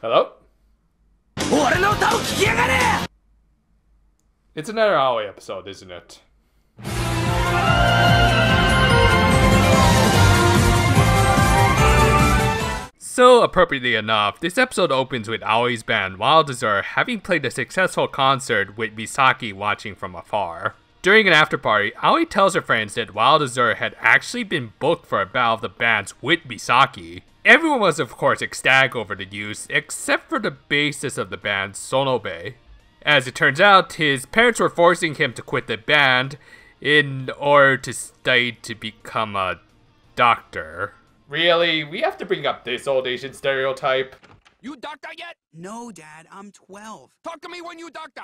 Hello? It's another Aoi episode, isn't it? So, appropriately enough, this episode opens with Aoi's band Wild Azurs having played a successful concert with Misaki watching from afar. During an after-party, Aoi tells her friends that Wild Azurs had actually been booked for a battle of the bands with Misaki. Everyone was of course ecstatic over the news, except for the bassist of the band, Sonobe. As it turns out, his parents were forcing him to quit the band in order to study to become a doctor. Really? We have to bring up this old Asian stereotype? You doctor yet? No, Dad, I'm 12. Talk to me when you doctor.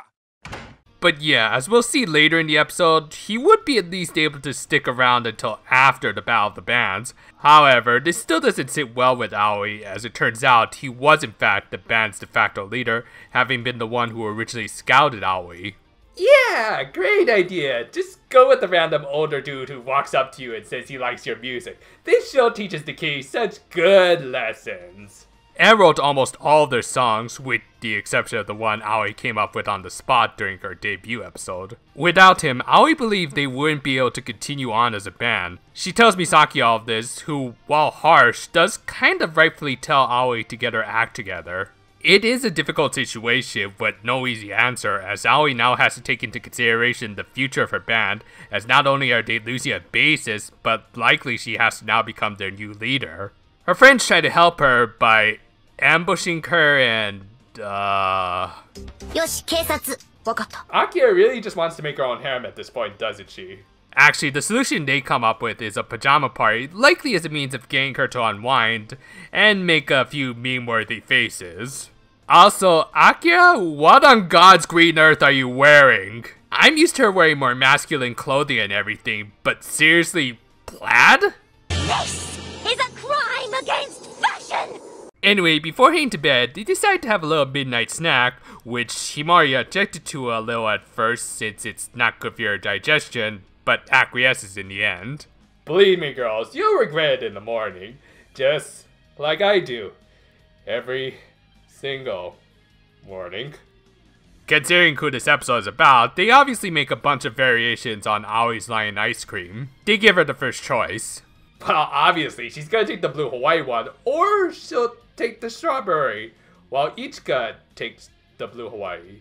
But yeah, as we'll see later in the episode, he would be at least able to stick around until after the Battle of the Bands. However, this still doesn't sit well with Aoi, as it turns out he was in fact the band's de facto leader, having been the one who originally scouted Aoi. Yeah, great idea. Just go with the random older dude who walks up to you and says he likes your music. This show teaches the kids such good lessons. And wrote almost all of their songs, with the exception of the one Aoi came up with on the spot during her debut episode. Without him, Aoi believed they wouldn't be able to continue on as a band. She tells Misaki all of this, who, while harsh, does kind of rightfully tell Aoi to get her act together. It is a difficult situation, but no easy answer, as Aoi now has to take into consideration the future of her band, as not only are they losing a bassist, but likely she has to now become their new leader. Her friends try to help her by ambushing her and, Akira really just wants to make her own harem at this point, doesn't she? Actually, the solution they come up with is a pajama party, likely as a means of getting her to unwind and make a few meme-worthy faces. Also, Akira, what on God's green earth are you wearing? I'm used to her wearing more masculine clothing and everything, but seriously, plaid? This is a crime against fashion! Anyway, before heading to bed, they decide to have a little midnight snack, which Himari objected to a little at first since it's not good for your digestion, but acquiesces in the end. Believe me girls, you'll regret it in the morning, just like I do, every single morning. Considering who this episode is about, they obviously make a bunch of variations on Aoi's lion ice cream. They give her the first choice. Well, obviously, she's gonna take the blue Hawaii one, or she'll take the strawberry, while Ichika takes the blue Hawaii.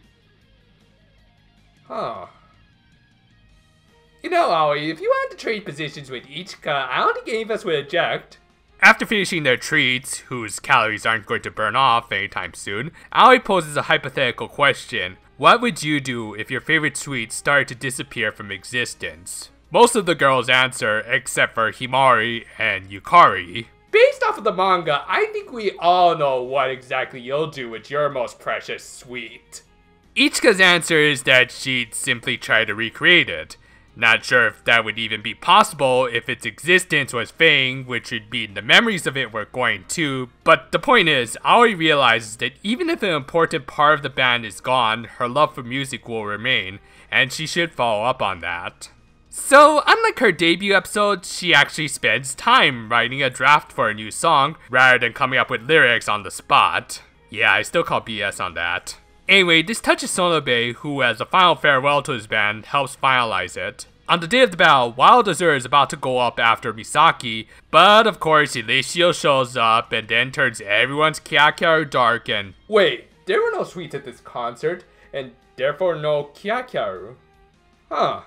Huh. You know, Aoi, if you wanted to trade positions with Ichika, I don't think any of us would object. After finishing their treats, whose calories aren't going to burn off anytime soon, Aoi poses a hypothetical question. What would you do if your favorite sweet started to disappear from existence? Most of the girls answer, except for Himari and Yukari. Based off of the manga, I think we all know what exactly you'll do with your most precious sweet. Ichika's answer is that she'd simply try to recreate it. Not sure if that would even be possible if its existence was fading, which would mean the memories of it were going too, but the point is, Aoi realizes that even if an important part of the band is gone, her love for music will remain, and she should follow up on that. So, unlike her debut episode, she actually spends time writing a draft for a new song, rather than coming up with lyrics on the spot. Yeah, I still call BS on that. Anyway, this touches Sonobe, who as a final farewell to his band, helps finalize it. On the day of the battle, Wild Azurs is about to go up after Misaki, but of course Elishio shows up and then turns everyone's Kyakkyaru dark and— Wait, there were no sweets at this concert, and therefore no Kyakkyaru? Huh.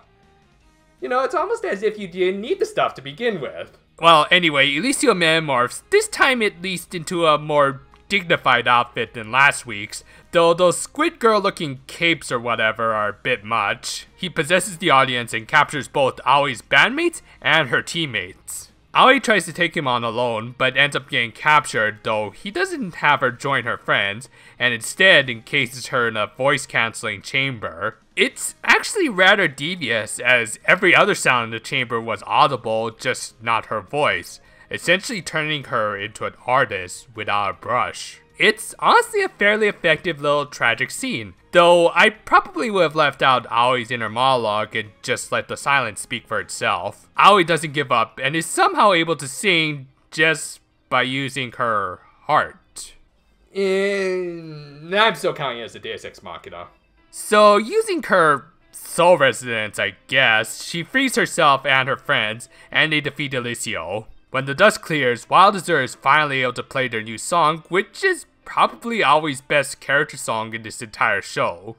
You know, it's almost as if you didn't need the stuff to begin with. Well, anyway, Elishio metamorphs, this time at least into a more dignified outfit than last week's, though those Squid Girl looking capes or whatever are a bit much. He possesses the audience and captures both Aoi's bandmates and her teammates. Aoi tries to take him on alone, but ends up getting captured, though he doesn't have her join her friends, and instead encases her in a voice-canceling chamber. It's actually rather devious, as every other sound in the chamber was audible, just not her voice, essentially turning her into an artist without a brush. It's honestly a fairly effective little tragic scene, though I probably would have left out Aoi's inner monologue and just let the silence speak for itself. Aoi doesn't give up and is somehow able to sing just by using her heart. I'm still counting it as a Deus Ex Machina. So, using her soul resonance, I guess, she frees herself and her friends, and they defeat Alicio. When the dust clears, Wild Azurs is finally able to play their new song, which is probably Aoi's best character song in this entire show.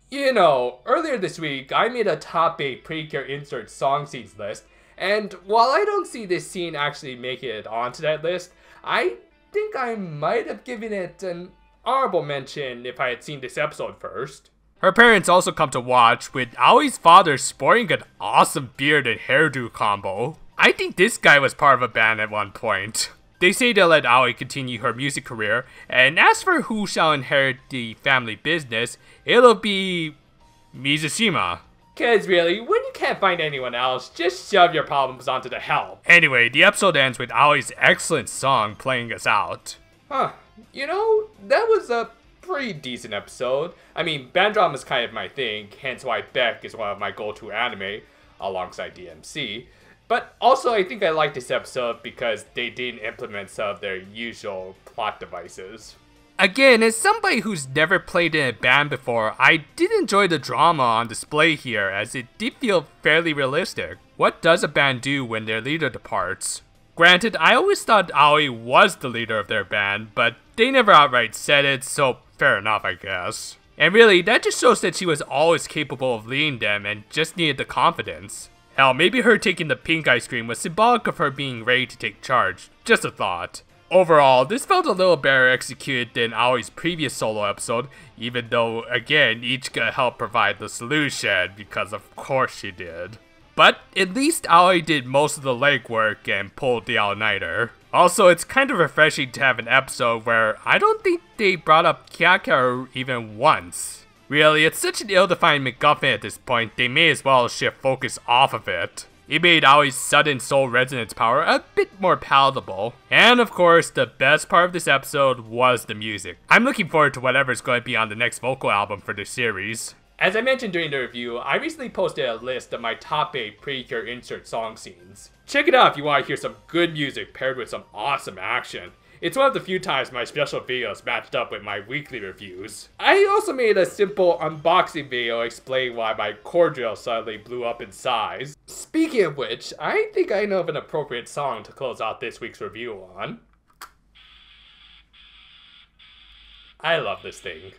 You know, earlier this week, I made a top 8 Precure Insert song scenes list, and while I don't see this scene actually making it onto that list, I think I might have given it an honorable mention if I had seen this episode first. Her parents also come to watch, with Aoi's father sporting an awesome beard and hairdo combo. I think this guy was part of a band at one point. They say they'll let Aoi continue her music career, and as for who shall inherit the family business, it'll be Mizushima. Cause really, when you can't find anyone else, just shove your problems onto the help. Anyway, the episode ends with Aoi's excellent song playing us out. You know, that was a pretty decent episode. I mean, band drama is kind of my thing, hence why Beck is one of my go-to anime, alongside DMC. But also, I think I like this episode because they didn't implement some of their usual plot devices. Again, as somebody who's never played in a band before, I did enjoy the drama on display here, as it did feel fairly realistic. What does a band do when their leader departs? Granted, I always thought Aoi was the leader of their band, but they never outright said it, so fair enough, I guess. And really, that just shows that she was always capable of leading them and just needed the confidence. Hell, maybe her taking the pink ice cream was symbolic of her being ready to take charge. Just a thought. Overall, this felt a little better executed than Aoi's previous solo episode, even though, again, Ichika helped provide the solution, because of course she did. But at least Aoi did most of the legwork and pulled the all-nighter. Also, it's kind of refreshing to have an episode where I don't think they brought up Kyakaru even once. Really, it's such an ill-defined MacGuffin at this point, they may as well shift focus off of it. It made Aoi's sudden soul resonance power a bit more palatable. And of course, the best part of this episode was the music. I'm looking forward to whatever's going to be on the next vocal album for this series. As I mentioned during the review, I recently posted a list of my top 8 Precure Insert song scenes. Check it out if you want to hear some good music paired with some awesome action. It's one of the few times my special videos matched up with my weekly reviews. I also made a simple unboxing video explaining why my cordial suddenly blew up in size. Speaking of which, I think I know of an appropriate song to close out this week's review on. I love this thing.